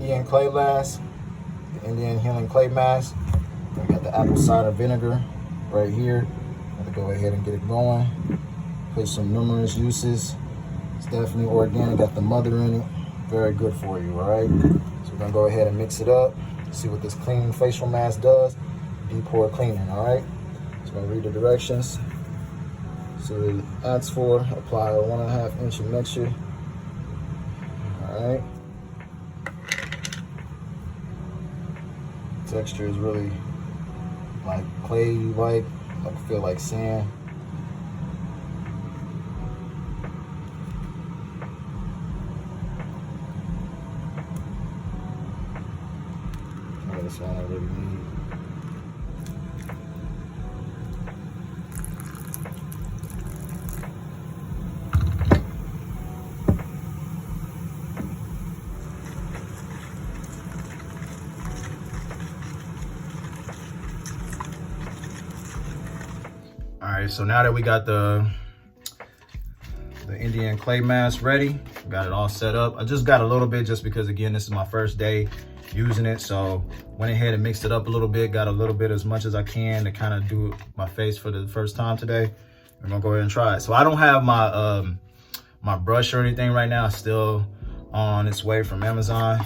Indian clay mask, the Indian healing clay mask. We got the apple cider vinegar right here. I'm gonna go ahead and get it going. Put some numerous uses. It's definitely organic, got the mother in it. Very good for you, all right? So we're gonna go ahead and mix it up, see what this cleaning facial mask does. Deep pore cleaning, all right? So I'm gonna read the directions. So it asks for apply a 1.5 inch mixture, all right? Texture is really like clay-like. I feel like sand. That's all I really need. All right, so now that we got the Indian clay mask ready, got it all set up. I just got a little bit just because, again, this is my first day using it. So went ahead and mixed it up a little bit, got a little bit as much as I can to kind of do my face for the first time today. I'm gonna go ahead and try it. So I don't have my my brush or anything right now. It's still on its way from Amazon,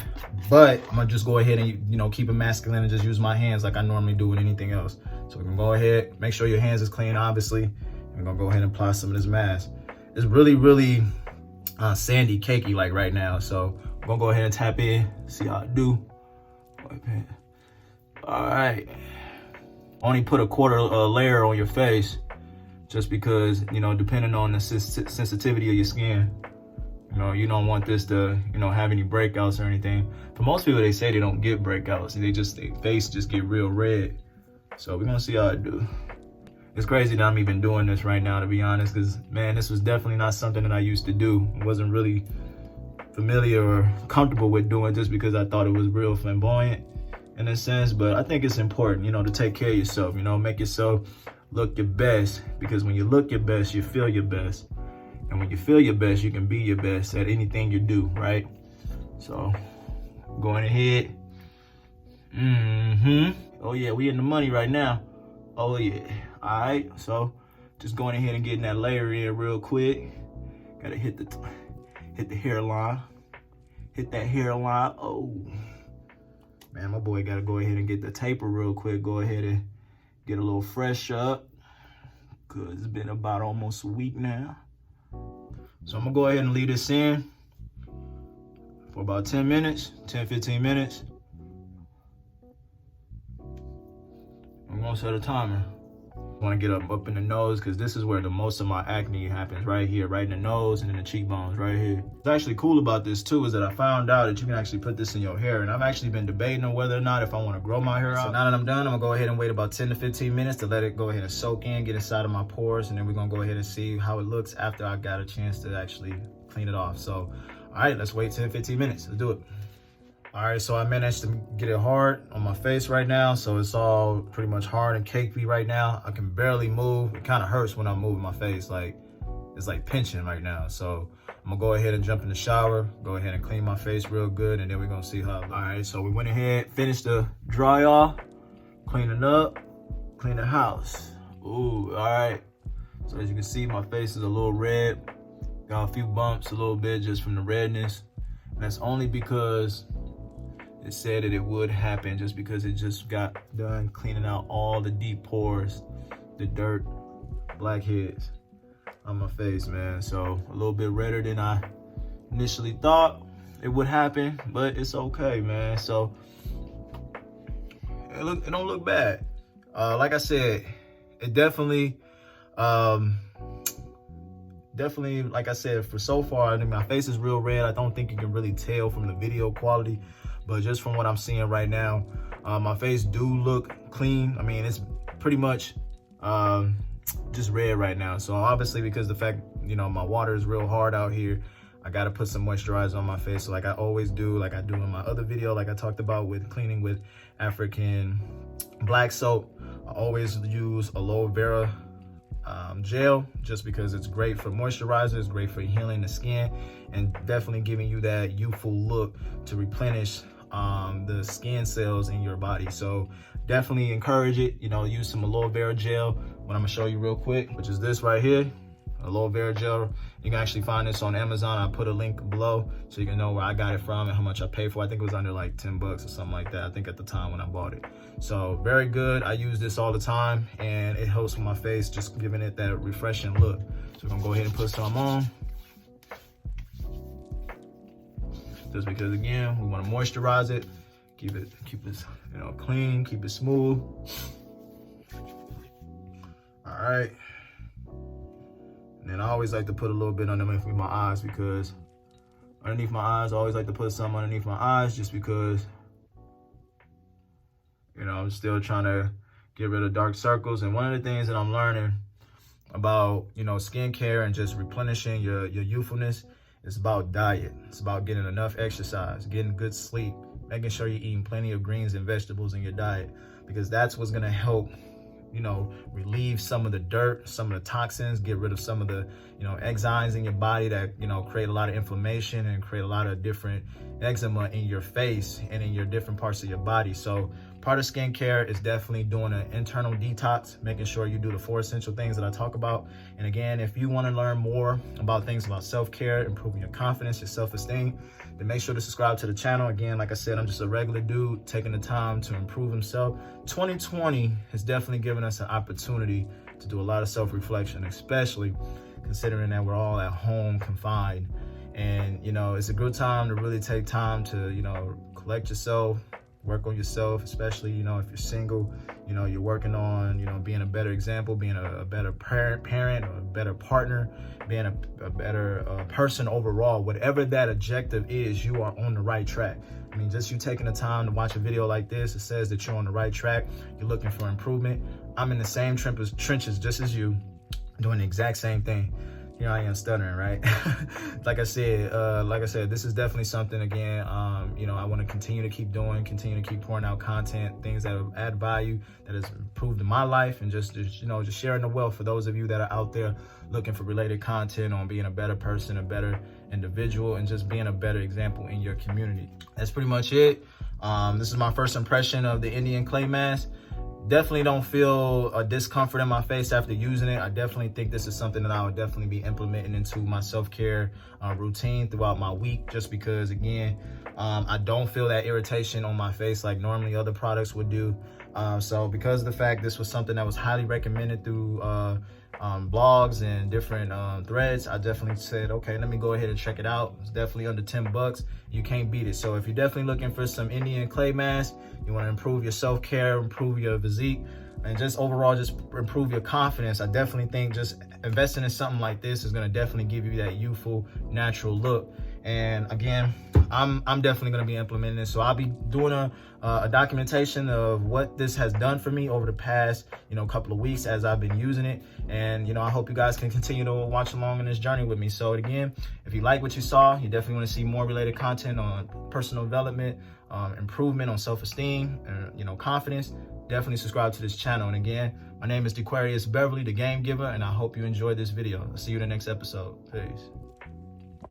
but I'm gonna just go ahead and, you know, keep it masculine and just use my hands like I normally do with anything else. So we're gonna go ahead, make sure your hands is clean, obviously. We're gonna go ahead and apply some of this mask. It's really sandy, cakey like right now. So I'm gonna go ahead and tap in, see how I do. All right, only put a quarter layer on your face just because, you know, depending on the sensitivity of your skin, you know, you don't want this to, you know, have any breakouts or anything. For most people, they say they don't get breakouts, and their face just get real red. So we're gonna see how I do. It's crazy that I'm even doing this right now, to be honest, because, man, this was definitely not something that I used to do. I wasn't really familiar or comfortable with doing just because I thought it was real flamboyant in a sense. But I think it's important, you know, to take care of yourself, you know, make yourself look your best, because when you look your best, you feel your best. And when you feel your best, you can be your best at anything you do, right? So going ahead. Oh yeah, we in the money right now. Oh yeah. All right, so just going ahead and getting that layer in real quick. Gotta hit the hairline. Hit that hairline. Oh, man, my boy gotta go ahead and get the taper real quick. Go ahead and get a little fresh up, cause it's been about almost a week now. So I'm gonna go ahead and leave this in for about 10 minutes, 10-15 minutes. I'm gonna set a timer. I want to get up in the nose, because this is where the most of my acne happens, right here, right in the nose and in the cheekbones right here. What's actually cool about this too is that I found out that you can actually put this in your hair, and I've actually been debating on whether or not if I want to grow my hair out. So now that I'm done, I'm gonna go ahead and wait about 10 to 15 minutes to let it go ahead and soak in, get inside of my pores, and then we're gonna go ahead and see how it looks after I got a chance to actually clean it off. So all right, let's wait 10-15 minutes. Let's do it. All right, so I managed to get it hard on my face right now. So it's all pretty much hard and cakey right now. I can barely move. It kind of hurts when I'm moving my face. Like, it's like pinching right now. So I'm gonna go ahead and jump in the shower, go ahead and clean my face real good, and then we're gonna see how. All right, so we went ahead, finished the dry off, cleaning up, clean the house. Ooh, all right. So as you can see, my face is a little red. Got a few bumps a little bit just from the redness. And that's only because it said that it would happen, just because it just got done cleaning out all the deep pores, the dirt, blackheads on my face, man. So a little bit redder than I initially thought it would happen, but it's okay, man. So it don't look bad. Like I said, it definitely, like I said, for so far, I mean, my face is real red. I don't think you can really tell from the video quality, but just from what I'm seeing right now, my face do look clean. I mean, it's pretty much just red right now. So obviously, because the fact, you know, my water is real hard out here, I gotta put some moisturizer on my face. So like I always do, like I do in my other video, like I talked about with cleaning with African black soap, I always use aloe vera gel, just because it's great for moisturizer, it's great for healing the skin, and definitely giving you that youthful look to replenish the skin cells in your body. So definitely encourage it. You know, use some aloe vera gel, what I'm gonna show you real quick, which is this right here. Aloe vera gel. You can actually find this on Amazon. I put a link below so you can know where I got it from and how much I paid for. I think it was under like 10 bucks or something like that, I think, at the time when I bought it. So very good. I use this all the time and it helps with my face, just giving it that refreshing look. So we're gonna go ahead and put some on. Just because, again, we want to moisturize it, keep it, you know, clean, keep it smooth. All right. And then I always like to put a little bit underneath my eyes, because underneath my eyes, I always like to put some underneath my eyes, just because, you know, I'm still trying to get rid of dark circles. And one of the things that I'm learning about, you know, skincare and just replenishing your youthfulness, it's about diet. It's about getting enough exercise, getting good sleep, making sure you're eating plenty of greens and vegetables in your diet, because that's what's gonna help, you know, relieve some of the dirt, some of the toxins, get rid of some of the, you know, enzymes in your body that, you know, create a lot of inflammation and create a lot of different eczema in your face and in your different parts of your body. So part of skincare is definitely doing an internal detox, making sure you do the 4 essential things that I talk about. And again, if you want to learn more about things about self-care, improving your confidence, your self-esteem, then make sure to subscribe to the channel. Again, like I said, I'm just a regular dude taking the time to improve himself. 2020 has definitely given us an opportunity to do a lot of self-reflection, especially considering that we're all at home confined. And, you know, it's a good time to really take time to, you know, collect yourself, work on yourself, especially, you know, if you're single, you know, you're working on, you know, being a better example, being a better parent or a better partner, being a better person overall. Whatever that objective is, you are on the right track. I mean, just you taking the time to watch a video like this, it says that you're on the right track. You're looking for improvement. I'm in the same trenches just as you, doing the exact same thing. Here I am stuttering, right? Like I said, this is definitely something, again, you know, I want to continue to keep doing, continue to keep pouring out content, things that add value, that has improved in my life, and just, you know, just sharing the wealth for those of you that are out there looking for related content on being a better person, a better individual, and just being a better example in your community. That's pretty much it. This is my first impression of the Indian clay mask. Definitely don't feel a discomfort in my face after using it. I definitely think this is something that I would definitely be implementing into my self-care routine throughout my week, just because, again, I don't feel that irritation on my face like normally other products would do. So because of the fact this was something that was highly recommended through blogs and different threads, I definitely said, okay, let me go ahead and check it out. It's definitely under 10 bucks. You can't beat it. So if you're definitely looking for some Indian clay mask, you want to improve your self-care, improve your physique, and just overall just improve your confidence, I definitely think just investing in something like this is going to definitely give you that youthful, natural look. And again, I'm definitely going to be implementing this. So I'll be doing a documentation of what this has done for me over the past, you know, couple of weeks as I've been using it. And, you know, I hope you guys can continue to watch along in this journey with me. So again, if you like what you saw, you definitely want to see more related content on personal development, improvement on self-esteem, and, you know, confidence, definitely subscribe to this channel. And again, my name is Aquarius Beverly, the Game Giver, and I hope you enjoyed this video. I'll see you in the next episode. Peace.